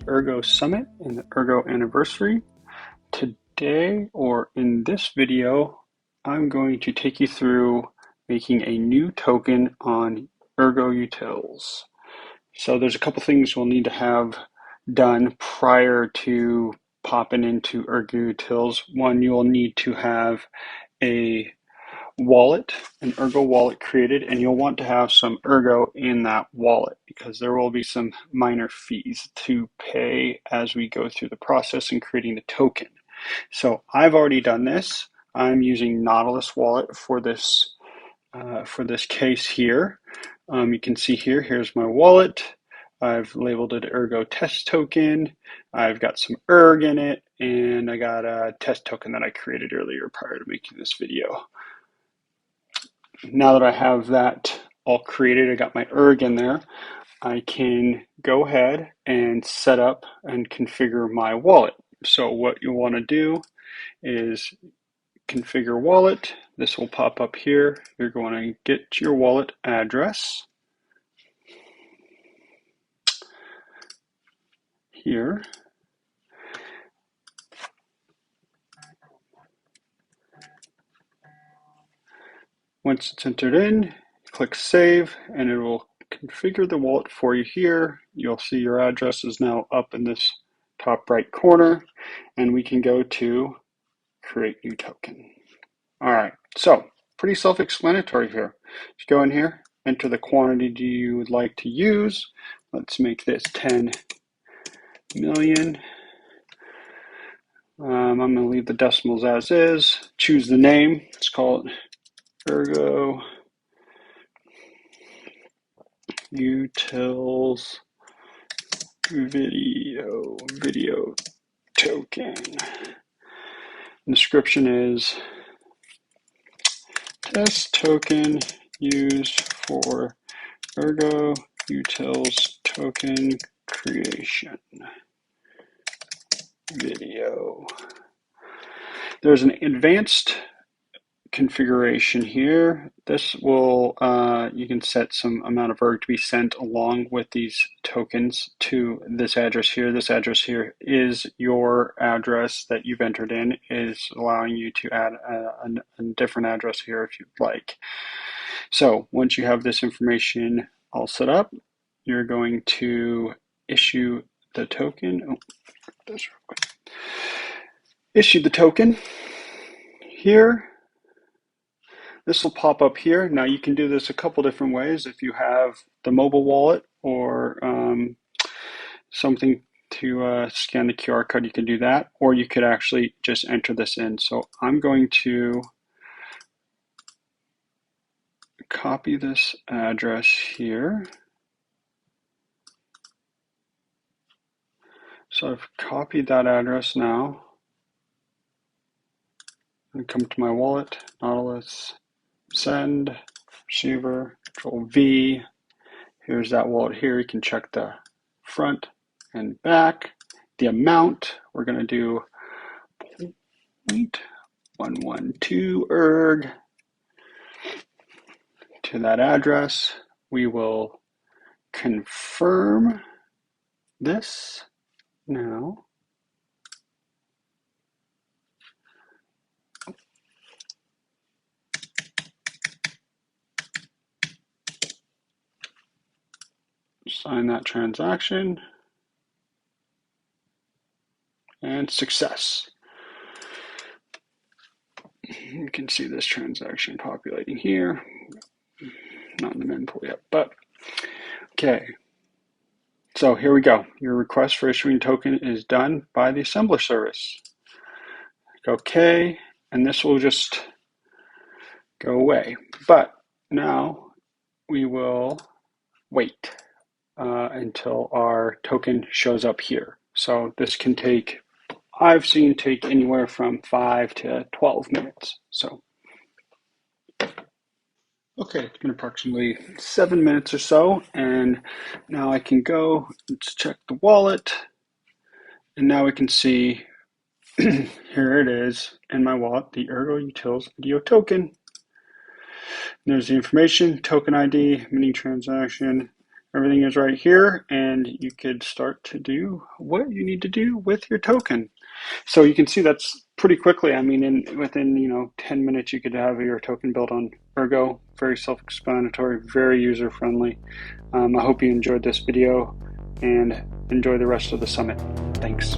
Ergo Summit and the Ergo Anniversary. Today, or in this video, I'm going to take you through making a new token on Ergo Utils. So there's a couple things we'll need to have done prior to popping into Ergo Utils. One, you'll need to have a wallet, an Ergo wallet created, and you'll want to have some Ergo in that wallet because there will be some minor fees to pay as we go through the process in creating the token. So I've already done this. I'm using Nautilus Wallet for this case here. You can see here's my wallet. I've labeled it Ergo test token. I've got some ERG in it, and I got a test token that I created earlier prior to making this video. Now that I have that all created, I got my ERG in there, I can go ahead and set up and configure my wallet. So what you want to do is configure wallet. This will pop up here. You're going to get your wallet address here. Once it's entered in, click save and it will configure the wallet for you here. You'll see your address is now up in this top right corner, and we can go to create new token. All right, so pretty self-explanatory here. Just go in here, enter the quantity you would like to use. Let's make this 10 million. I'm going to leave the decimals as is. Choose the name. Let's call it Ergo Utils video token. Description is test token used for Ergo Utils token creation video. There's an advanced configuration here. This will, you can set some amount of ERG to be sent along with these tokens to this address here. This address here is your address that you've entered in, is allowing you to add a different address here if you'd like. So once you have this information all set up, you're going to issue the token. Issue the token here. This will pop up here. Now you can do this a couple different ways. If you have the mobile wallet or something to scan the QR code, you can do that, or you could actually just enter this in. So I'm going to copy this address here. So I've copied that address now. And come to my wallet, Nautilus, send, receiver, Control V. Here's that wallet here. You can check the front and back. The amount, we're going to do 0.112 ERG to that address. We will confirm this now. Sign that transaction, and success. You can see this transaction populating here. Not in the mempool yet, but okay. So here we go. Your request for issuing token is done by the assembler service. Okay, and this will just go away. But now we will wait until our token shows up here. So this can take, I've seen take anywhere from 5 to 12 minutes. So, okay, it's been approximately 7 minutes or so, and now I can go, let's check the wallet, and now we can see here it is in my wallet, the Ergo Utils video token. There's the information, token ID, mini transaction, Everything is right here, and you could start to do what you need to do with your token. So you can see that's pretty quickly. I mean, within 10 minutes, you could have your token built on Ergo. Very self-explanatory, very user-friendly. I hope you enjoyed this video and enjoy the rest of the summit. Thanks.